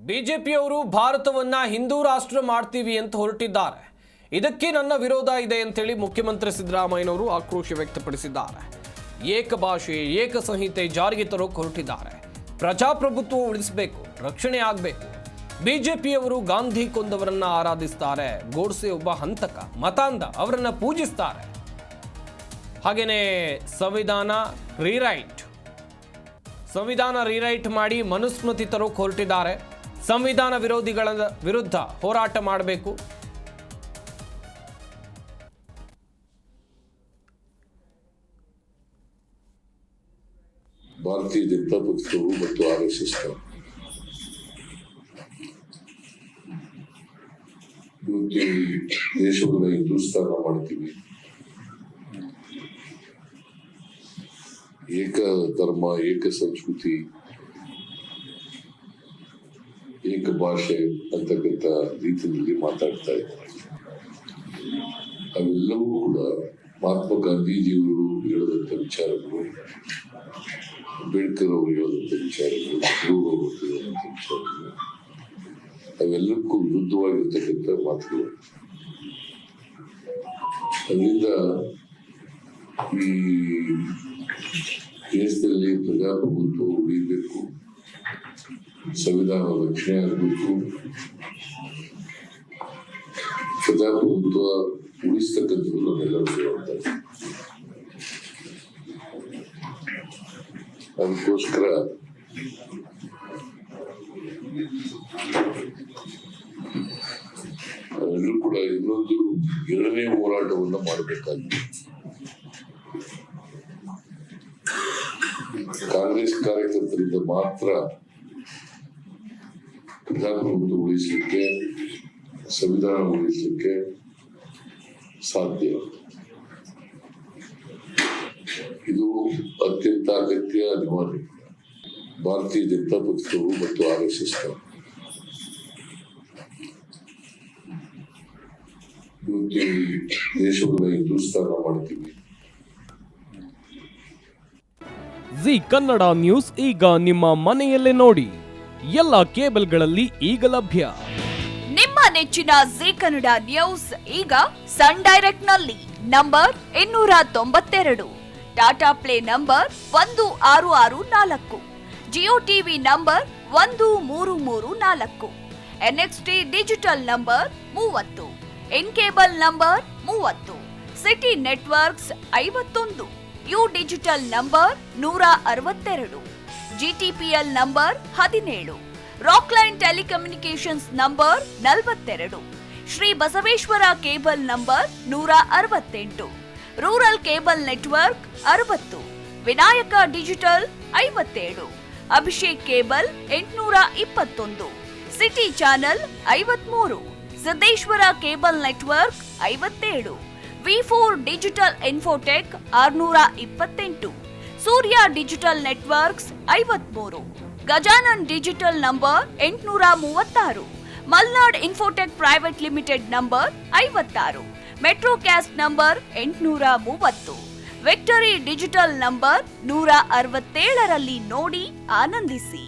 ಬಿಜೆಪಿಯವರು ಭಾರತವನ್ನ ಹಿಂದೂ ರಾಷ್ಟ್ರ ಮಾಡ್ತೀವಿ ಅಂತ ಹೊರಟಿದ್ದಾರೆ. ಇದಕ್ಕೆ ನನ್ನ ವಿರೋಧ ಇದೆ ಅಂತೇಳಿ ಮುಖ್ಯಮಂತ್ರಿ ಸಿದ್ದರಾಮಯ್ಯನವರು ಆಕ್ರೋಶ ವ್ಯಕ್ತಪಡಿಸಿದ್ದಾರೆ. ಏಕ ಭಾಷೆ ಏಕ ಸಂಹಿತೆ ಜಾರಿಗೆ ತರೋಕೆ ಹೊರಟಿದ್ದಾರೆ. ಪ್ರಜಾಪ್ರಭುತ್ವ ಉಳಿಸಬೇಕು, ರಕ್ಷಣೆ ಆಗಬೇಕು. ಬಿಜೆಪಿಯವರು ಗಾಂಧಿ ಕೊಂದವರನ್ನ ಆರಾಧಿಸ್ತಾರೆ. ಗೋಡ್ಸೆ ಒಬ್ಬ ಹಂತಕ, ಮತಾಂಧ, ಅವರನ್ನ ಪೂಜಿಸ್ತಾರೆ. ಹಾಗೇನೆ ಸಂವಿಧಾನ ರೀರೈಟ್ ಮಾಡಿ ಮನುಸ್ಮೃತಿ ತರೋಕೆ ಹೊರಟಿದ್ದಾರೆ. ಸಂವಿಧಾನ ವಿರೋಧಿಗಳ ವಿರುದ್ಧ ಹೋರಾಟ ಮಾಡಬೇಕು. ಭಾರತೀಯ ಜನತಾ ಪಕ್ಷವು ಮತ್ತು RSS ದೇಶವನ್ನು ಹಿಂದೂಸ್ತಾನ ಮಾಡ್ತೀವಿ, ಏಕ ಧರ್ಮ ಏಕ ಸಂಸ್ಕೃತಿ ಏಕ ಭಾಷೆ ಅಂತಕ್ಕಂಥ ರೀತಿಯಲ್ಲಿ ಮಾತಾಡ್ತಾ ಇದ್ದಾರೆ. ಅವೆಲ್ಲವೂ ಕೂಡ ಮಹಾತ್ಮ ಗಾಂಧೀಜಿಯವರು ಹೇಳದಂತ ವಿಚಾರಗಳು, ಅಂಬೇಡ್ಕರ್ ಅವರು ಹೇಳದಂತ ವಿಚಾರಗಳು, ನೆಹರು ಅವರು ಹೇಳದಂತ ವಿಚಾರಗಳು, ಅವೆಲ್ಲಕ್ಕೂ ವಿರುದ್ಧವಾಗಿರ್ತಕ್ಕಂಥ ಮಾತುಗಳು. ಅದರಿಂದ ಈ ದೇಶದಲ್ಲಿ ಪ್ರಜಾಪ್ರಭುತ್ವ ಉಳಿಬೇಕು, ಸಂವಿಧಾನ ರಕ್ಷಣೆ ಆಗಬೇಕು, ಪ್ರಜಾಪ್ರಭುತ್ವ ಉಳಿಸ್ತಕ್ಕಂಥದ್ದು ನಮ್ಮೆಲ್ಲರಿಗೂ ಅಂತಾರೆ. ಅದಕ್ಕೋಸ್ಕರ ನಾವೆಲ್ಲರೂ ಕೂಡ ಇನ್ನೊಂದು ಎರಡನೇ ಹೋರಾಟವನ್ನು ಮಾಡಬೇಕಾಗಿದೆ. ಕಾಂಗ್ರೆಸ್ ಕಾರ್ಯಕರ್ತರಿಂದ ಮಾತ್ರ ಪ್ರಜಾಪ್ರಭುತ್ವ ಉಳಿಸಲಿಕ್ಕೆ, ಸಂವಿಧಾನ ಉಳಿಸಲಿಕ್ಕೆ ಸಾಧ್ಯ. ಇದು ಅತ್ಯಂತ ಅಗತ್ಯ, ಅನಿವಾರ್ಯ. ಭಾರತೀಯ ಜನತಾ ಪಕ್ಷವು ಮತ್ತು RSS ದೇಶವನ್ನು ಹಿಂದೂಸ್ತಾನ ಮಾಡ್ತೀವಿ. ಜಿ ಕನ್ನಡ ನ್ಯೂಸ್ ಈಗ ನಿಮ್ಮ ಮನೆಯಲ್ಲೇ ನೋಡಿ. ಎಲ್ಲ ಕೇಬಲ್ಗಳಲ್ಲಿ ಈಗ ಲಭ್ಯ. ನಿಮ್ಮ ನೆಚ್ಚಿನ ಜಿ ಕನ್ನಡ ನ್ಯೂಸ್ ಈಗ ಸನ್ ಡೈರೆಕ್ಟ್ ನಲ್ಲಿ number 292, Tata play number 1664, Jio TV number 1334, NXT digital number 30, in cable number 30, city networks 51, U digital number 162, GTPL number 17, Rockline telecommunications number 42, Shri Basaveshwara cable number 168, rural cable network 60, Vinayaka digital 57, Abhishek cable 821, city channel 53, Siddeshwara cable network 57, V4 digital Infotech 628, Surya digital networks 53, Gajanan digital number 836, Malnad Infotech Private Limited number 56, Metrocast number 830, Victory Digital number 167ರಲ್ಲಿ ನೋಡಿ ಆನಂದಿಸಿ.